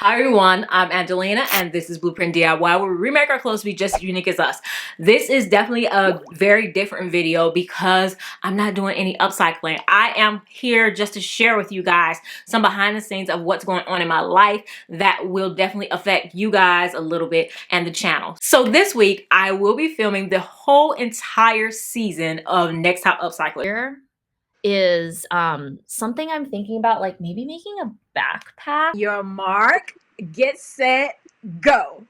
Hi everyone, I'm Angelina and this is Blueprint DIY where we remake our clothes to be just as unique as us. This is definitely a very different video because I'm not doing any upcycling. I am here just to share with you guys some behind the scenes of what's going on in my life that will definitely affect you guys a little bit and the channel. So this week I will be filming the whole entire season of Next Top Upcycler. Here is something I'm thinking about, like maybe making a backpack. Your mark, get set, go.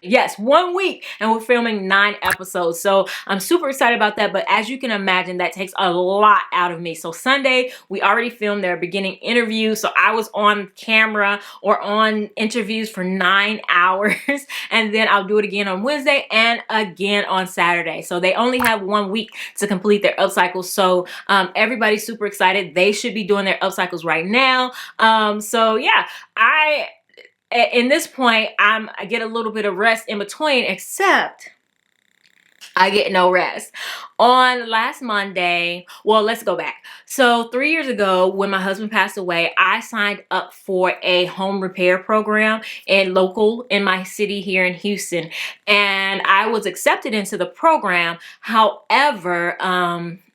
Yes, 1 week and we're filming 9 episodes. So I'm super excited about that. But as you can imagine, that takes a lot out of me. So Sunday, we already filmed their beginning interview. So I was on camera or on interviews for 9 hours. And then I'll do it again on Wednesday and again on Saturday. So they only have 1 week to complete their upcycles. So everybody's super excited. They should be doing their upcycles right now. So yeah, in this point, I get a little bit of rest in between, except I get no rest. On last Monday, well, let's go back. So 3 years ago, when my husband passed away, I signed up for a home repair program in my city here in Houston. And I was accepted into the program. However,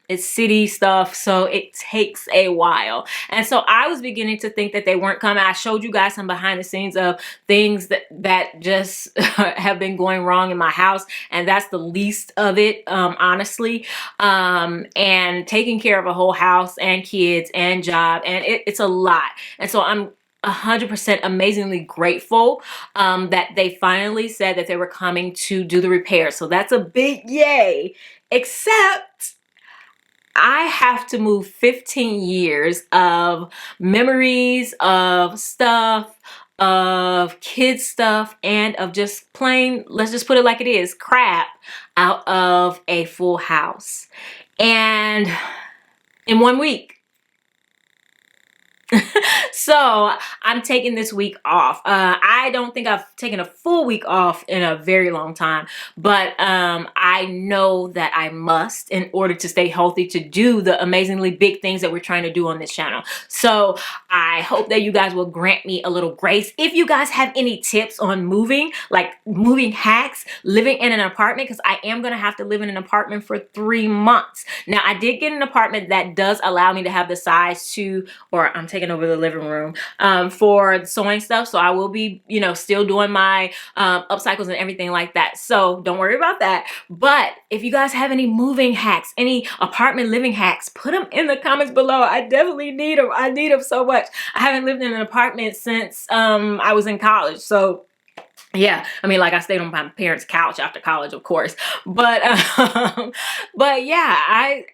it's city stuff, so it takes a while. And so I was beginning to think that they weren't coming. I showed you guys some behind the scenes of things that just have been going wrong in my house, and that's the least of it, honestly. And taking care of a whole house and kids and job, and it's a lot. And so I'm 100% amazingly grateful that they finally said that they were coming to do the repair. So that's a big yay, except I have to move 15 years of memories, of stuff, of kids stuff, and of just plain, let's just put it like it is, crap out of a full house. And in 1 week. So I'm taking this week off. I don't think I've taken a full week off in a very long time, but I know that I must in order to stay healthy to do the amazingly big things that we're trying to do on this channel. So I hope that you guys will grant me a little grace. If you guys have any tips on moving, like moving hacks, living in an apartment, because I am going to have to live in an apartment for 3 months. Now, I did get an apartment that does allow me to have the size to, or I'm taking over the living room for sewing stuff. So I will be, you know, still doing my upcycles and everything like that. So don't worry about that. But if you guys have any moving hacks, any apartment living hacks, put them in the comments below. I definitely need them. I need them so much. I haven't lived in an apartment since I was in college. So yeah, I mean, like I stayed on my parents' couch after college, of course, but yeah,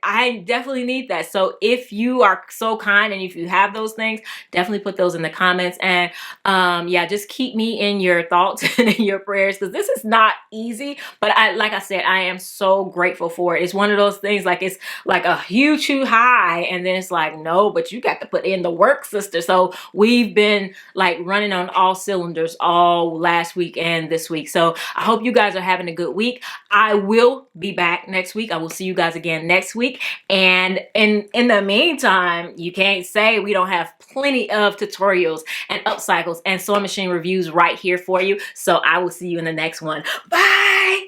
I definitely need that. So if you are so kind and if you have those things, definitely put those in the comments. And yeah, just keep me in your thoughts and in your prayers, because this is not easy. But like I said, I am so grateful for it. It's one of those things, like it's like a huge high, and then it's like, no, but you got to put in the work, sister. So we've been like running on all cylinders all last week and this week. So I hope you guys are having a good week. I will be back next week. I will see you guys again next week. And in the meantime, you can't say we don't have plenty of tutorials and upcycles and sewing machine reviews right here for you. So I will see you in the next one. Bye.